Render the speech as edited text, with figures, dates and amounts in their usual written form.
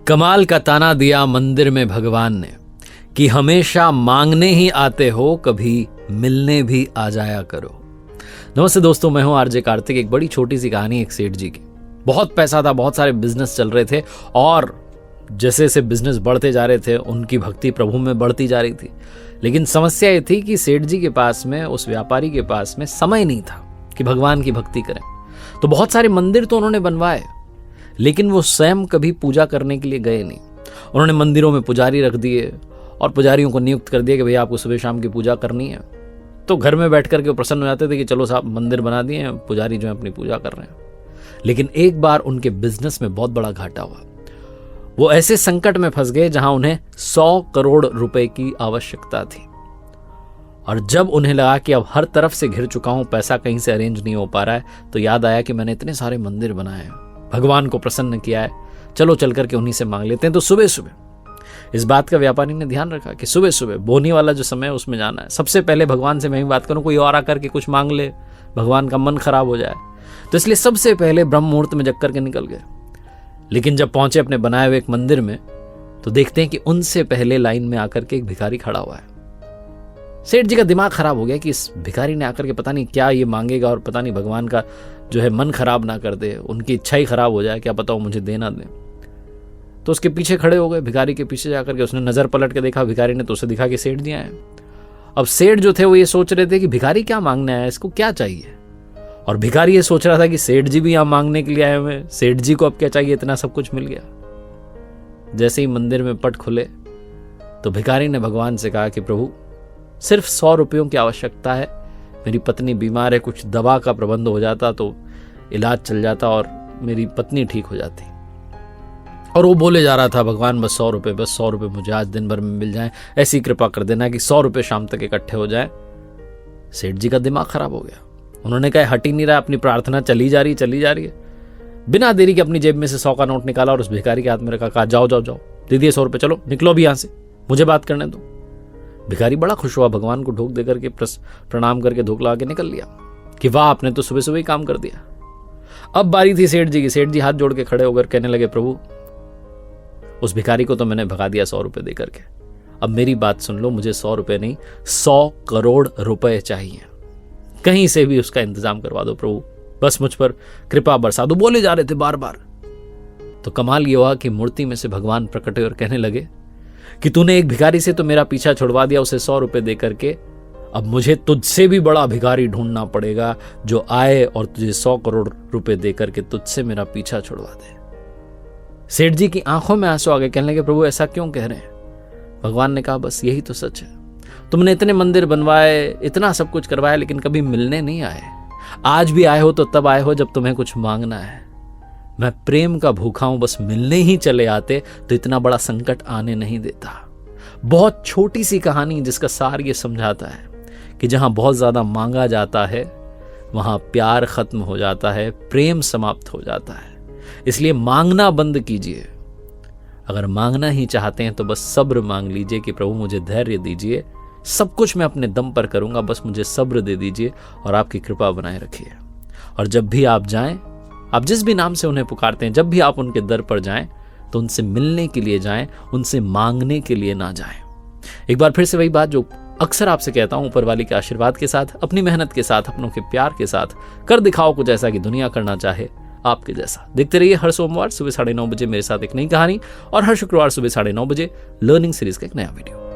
कमाल का ताना दिया मंदिर में भगवान ने कि हमेशा मांगने ही आते हो, कभी मिलने भी आ जाया करो। नमस्ते दोस्तों, मैं हूं आरजे कार्तिक। एक बड़ी छोटी सी कहानी एक सेठ जी की। बहुत पैसा था, बहुत सारे बिजनेस चल रहे थे और जैसे जैसे बिजनेस बढ़ते जा रहे थे उनकी भक्ति प्रभु में बढ़ती जा रही थी। लेकिन समस्या ये थी कि सेठ जी के पास में, उस व्यापारी के पास में समय नहीं था कि भगवान की भक्ति करें। तो बहुत सारे मंदिर तो उन्होंने बनवाए, लेकिन वो स्वयं कभी पूजा करने के लिए गए नहीं। उन्होंने मंदिरों में पुजारी रख दिए और पुजारियों को नियुक्त कर दिया कि भैया आपको सुबह शाम की पूजा करनी है। तो घर में बैठ करके प्रसन्न हो जाते थे कि चलो साहब मंदिर बना दिए हैं, पुजारी जो है अपनी पूजा कर रहे हैं। लेकिन एक बार उनके बिजनेस में बहुत बड़ा घाटा हुआ। वो ऐसे संकट में फंस गए जहां उन्हें 100 करोड़ रुपए की आवश्यकता थी। और जब उन्हें लगा कि अब हर तरफ से घिर चुका हूं, पैसा कहीं से अरेंज नहीं हो पा रहा है, तो याद आया कि मैंने इतने सारे मंदिर बनाए हैं, भगवान को प्रसन्न किया है, चलो चल करके उन्हीं से मांग लेते हैं। तो सुबह सुबह इस बात का व्यापारी ने ध्यान रखा कि सुबह सुबह बोनी वाला जो समय है उसमें जाना है। सबसे पहले भगवान से मैं ही बात करूं, कोई और आकर के कुछ मांग ले, भगवान का मन खराब हो जाए। तो इसलिए सबसे पहले ब्रह्म मुहूर्त में जग करके निकल गए। लेकिन जब पहुंचे अपने बनाए हुए एक मंदिर में, तो देखते हैं कि उनसे पहले लाइन में आकर के एक भिखारी खड़ा हुआ है। सेठ जी का दिमाग खराब हो गया कि इस भिखारी ने आकर के पता नहीं क्या ये मांगेगा और पता नहीं भगवान का जो है मन खराब ना कर दे, उनकी इच्छा ही खराब हो जाए, क्या पता वो मुझे देना दे। तो उसके पीछे खड़े हो गए। भिखारी के पीछे जाकर के उसने नजर पलट के देखा भिखारी ने, तो उसे दिखा कि सेठ जी आए। अब सेठ जो थे वो ये सोच रहे थे कि भिखारी क्या मांगने आया है, इसको क्या चाहिए। और भिखारी ये सोच रहा था कि सेठ जी भी यहां मांगने के लिए आए हुए, सेठ जी को अब क्या चाहिए, इतना सब कुछ मिल गया। जैसे ही मंदिर में पट खुले तो भिखारी ने भगवान से कहा कि प्रभु सिर्फ 100 रुपयों की आवश्यकता है, मेरी पत्नी बीमार है, कुछ दवा का प्रबंध हो जाता तो इलाज चल जाता और मेरी पत्नी ठीक हो जाती। और वो बोले जा रहा था भगवान बस 100 रुपये, बस 100 रुपये मुझे आज दिन भर में मिल जाए, ऐसी कृपा कर देना कि 100 रुपये शाम तक इकट्ठे हो जाए। सेठ जी का दिमाग खराब हो गया। उन्होंने कहा हट ही नहीं रहा, अपनी प्रार्थना चली जा रही है। बिना देरी के अपनी जेब में से 100 का नोट निकाला और उस भिखारी के हाथ में रखा, कहा जाओ जाओ जाओ, दे दिए 100 रुपये, चलो निकलो भी यहां से, मुझे बात करने दो। भिखारी बड़ा खुश हुआ, भगवान को ढोक देकर के प्रणाम करके धोख लगा के निकल लिया कि वाह आपने तो सुबह सुबह ही काम कर दिया। अब बारी थी सेठ जी की। सेठ जी हाथ जोड़ के खड़े होकर कहने लगे, प्रभु उस भिखारी को तो मैंने भगा दिया 100 रुपये दे करके, अब मेरी बात सुन लो, मुझे 100 रुपये नहीं 100 करोड़ रुपए चाहिए। कहीं से भी उसका इंतजाम करवा दो प्रभु, बस मुझ पर कृपा बरसा दो। बोले जा रहे थे बार बार। तो कमाल ये हुआ कि मूर्ति में से भगवान प्रकट हुए और कहने लगे कि तूने एक भिखारी से तो मेरा पीछा छुड़वा दिया, उसे 100 रुपये दे करके, अब मुझे तुझसे भी बड़ा भिखारी ढूंढना पड़ेगा जो आए और तुझे 100 करोड़ रुपए दे करके तुझसे मेरा पीछा छुड़वा दे। सेठ जी की आंखों में आंसू आ गए। कहने लगे प्रभु ऐसा क्यों कह रहे हैं। भगवान ने कहा बस यही तो सच है, तुमने इतने मंदिर बनवाए, इतना सब कुछ करवाया, लेकिन कभी मिलने नहीं आए। आज भी आए हो तो तब आए हो जब तुम्हें कुछ मांगना है। मैं प्रेम का भूखा हूं, बस मिलने ही चले आते तो इतना बड़ा संकट आने नहीं देता। बहुत छोटी सी कहानी जिसका सार ये समझाता है कि जहां बहुत ज्यादा मांगा जाता है वहां प्यार खत्म हो जाता है, प्रेम समाप्त हो जाता है। इसलिए मांगना बंद कीजिए। अगर मांगना ही चाहते हैं तो बस सब्र मांग लीजिए कि प्रभु मुझे धैर्य दीजिए, सब कुछ मैं अपने दम पर करूंगा, बस मुझे सब्र दे दीजिए और आपकी कृपा बनाए रखिए। और जब भी आप जाएं, आप जिस भी नाम से उन्हें पुकारते हैं, जब भी आप उनके दर पर जाएं तो उनसे मिलने के लिए जाएं, उनसे मांगने के लिए ना जाएं। एक बार फिर से वही बात जो अक्सर आपसे कहता हूं, ऊपर वाले के आशीर्वाद के साथ, अपनी मेहनत के साथ, अपनों के प्यार के साथ कर दिखाओ कुछ ऐसा कि दुनिया करना चाहे आपके जैसा। देखते रहिए हर सोमवार सुबह 9:30 बजे मेरे साथ एक नई कहानी और हर शुक्रवार सुबह 9:30 बजे लर्निंग सीरीज का एक नया वीडियो।